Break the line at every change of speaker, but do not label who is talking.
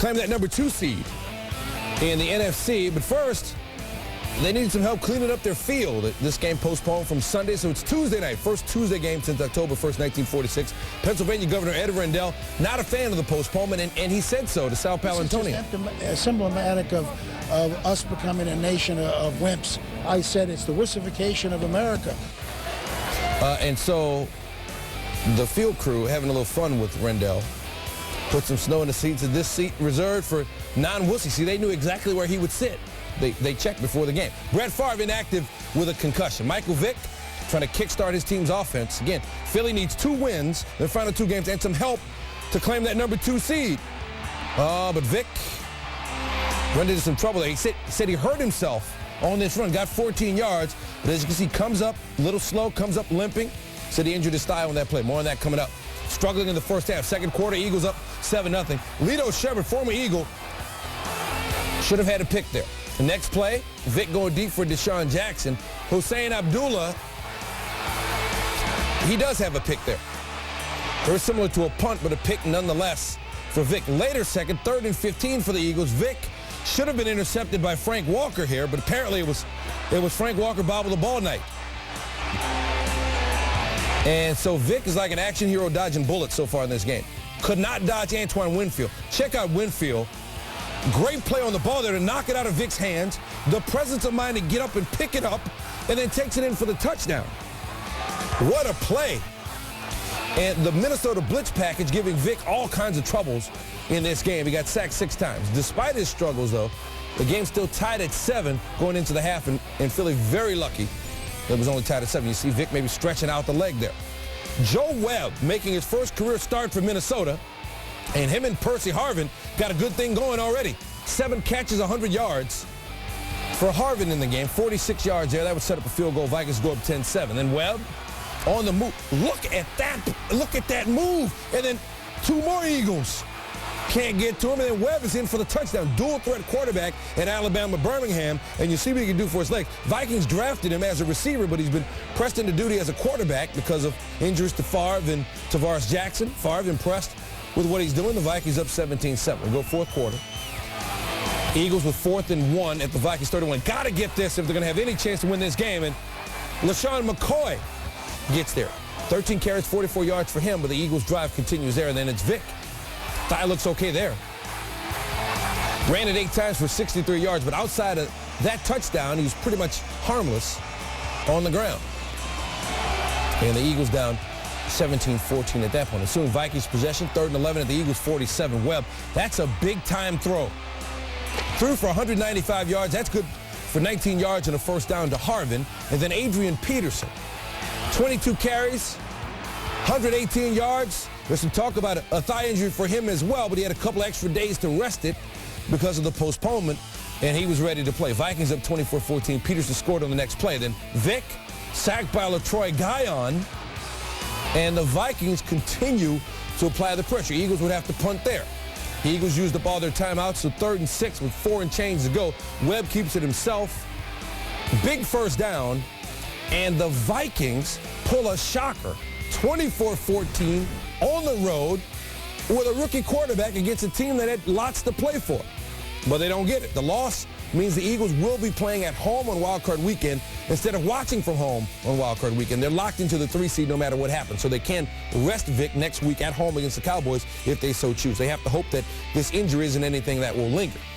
claim that number 2 seed in the NFC. But first, they needed some help cleaning up their field. This game postponed from Sunday, so it's Tuesday night. First Tuesday game since October 1st, 1946. Pennsylvania Governor Ed Rendell, not a fan of the postponement, and he said so to Sal Paolantonio.
It's symptomatic of us becoming a nation of wimps. I said it's the wussification of America.
And so the field crew, having a little fun with Rendell, put some snow in the seats, and this seat reserved for non-wussies. See, they knew exactly where he would sit. They checked before the game. Brett Favre inactive with a concussion. Michael Vick trying to kickstart his team's offense. Again, Philly needs 2 wins, their final 2 games, and some help to claim that number 2 seed. But Vick run into some trouble there. He said he hurt himself on this run, got 14 yards, but as you can see, comes up a little slow, comes up limping. Said he injured his thigh on that play. More on that coming up. Struggling in the first half. Second quarter, Eagles up 7-0. Lito Shepard, former Eagle, should have had a pick there. The next play, Vick going deep for Deshaun Jackson. Hussein Abdullah, he does have a pick there. Very similar to a punt, but a pick nonetheless for Vick. Later second, 3rd and 15 for the Eagles. Vick should have been intercepted by Frank Walker here, but apparently it was Frank Walker bobble the ball night. And so Vick is like an action hero dodging bullets so far in this game. Could not dodge Antoine Winfield. Check out Winfield. Great play on the ball there to knock it out of Vick's hands. The presence of mind to get up and pick it up, and then takes it in for the touchdown. What a play. And the Minnesota blitz package giving Vick all kinds of troubles in this game. He got sacked 6 times. Despite his struggles, though, the game's still tied at 7 going into the half, and Philly very lucky that it was only tied at 7. You see Vick maybe stretching out the leg there. Joe Webb making his first career start for Minnesota, and him and Percy Harvin got a good thing going already. 7 catches, 100 yards for Harvin in the game. 46 yards there. That would set up a field goal. Vikings go up 10-7. Then Webb on the move. Look at that move. And then 2 more Eagles. Can't get to him, and then Webb is in for the touchdown. Dual threat quarterback at Alabama Birmingham, and you see what he can do for his legs. Vikings drafted him as a receiver, but he's been pressed into duty as a quarterback because of injuries to Favre and Tavares Jackson. Favre impressed with what he's doing. The Vikings up 17-7. We go 4th quarter. Eagles with 4th and 1 at the Vikings 31. Got to get this if they're going to have any chance to win this game, and LaShawn McCoy gets there. 13 carries, 44 yards for him, but the Eagles drive continues there, and then it's Vick. Thigh looks okay there. Ran it 8 times for 63 yards, but outside of that touchdown, he was pretty much harmless on the ground. And the Eagles down 17-14 at that point. Assuming Vikings possession, 3rd and 11 at the Eagles 47. Webb, that's a big-time throw. Threw for 195 yards. That's good for 19 yards and a first down to Harvin. And then Adrian Peterson, 22 carries, 118 yards. There's some talk about a thigh injury for him as well, but he had a couple extra days to rest it because of the postponement, and he was ready to play. Vikings up 24-14. Peterson scored on the next play. Then Vick sacked by LaTroy Guion, and the Vikings continue to apply the pressure. Eagles would have to punt there. The Eagles used up all their timeouts, so 3rd and 6 with 4 and change to go. Webb keeps it himself. Big first down, and the Vikings pull a shocker. 24-14 on the road with a rookie quarterback against a team that had lots to play for. But they don't get it. The loss means the Eagles will be playing at home on Wild Card Weekend instead of watching from home on Wild Card Weekend. They're locked into the 3 seed no matter what happens, so they can rest Vick next week at home against the Cowboys if they so choose. They have to hope that this injury isn't anything that will linger.